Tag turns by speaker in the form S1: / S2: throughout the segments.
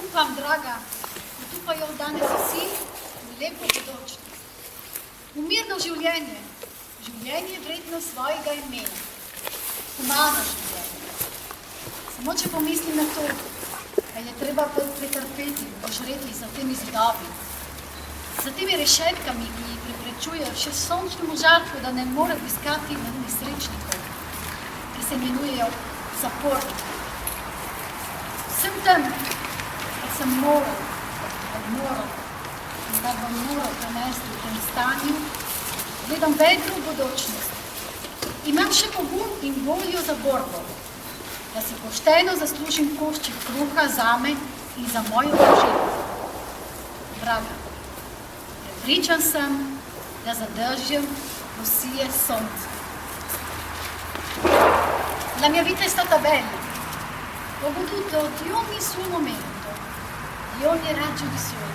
S1: Upam, draga, da tu pa jo danes vsi v lepo bodočnost. V mirno življenje, življenje vredno svojega imena, humano življenje. Samo če pomislim na to, kaj je treba pretrpeti, požreti za temi zidovi, za temi rešetkami, ki jih preprečujejo še sončnemu žarku, da ne more iskati nesrečnikov, ki se imenujejo zaporniki. Vsem tem, kar sem moral in da bom moral prenesti v tem stanju, gledam vedro v bodočnost. Imam še pogum in voljo za borbo, da si pošteno zaslužim košček kruha zame in za mojo družino. Draga, prepričan sem, da zadržim prosije sonce. La mia vita è stata bella. Ho goduto di ogni suo momento, di ogni raggio di sole,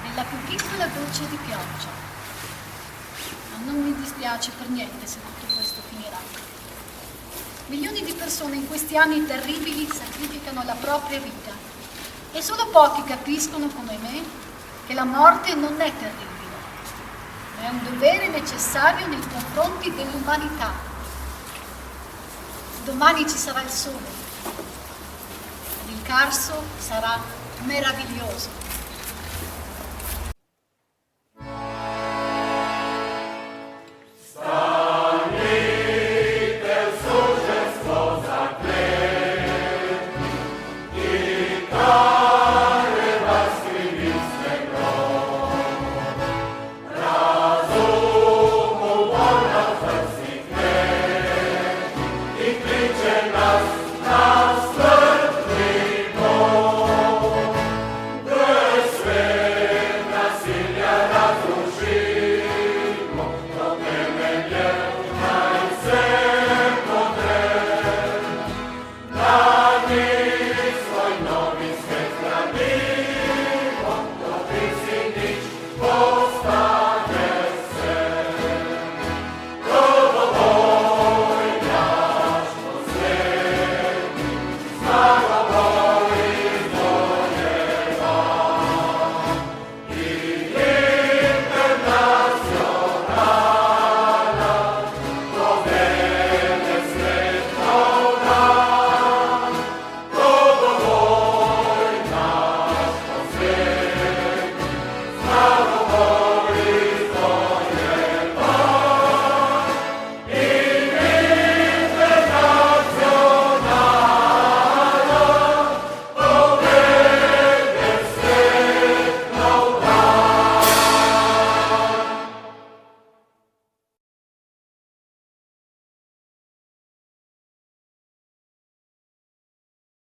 S1: della più piccola goccia di pioggia. Ma non mi dispiace per niente se tutto questo finirà. Milioni di persone in questi anni terribili sacrificano la propria vita e solo pochi capiscono come me che la morte non è terribile, ma è un dovere necessario nei confronti dell'umanità. Domani ci sarà il sole. Il carso sarà meraviglioso.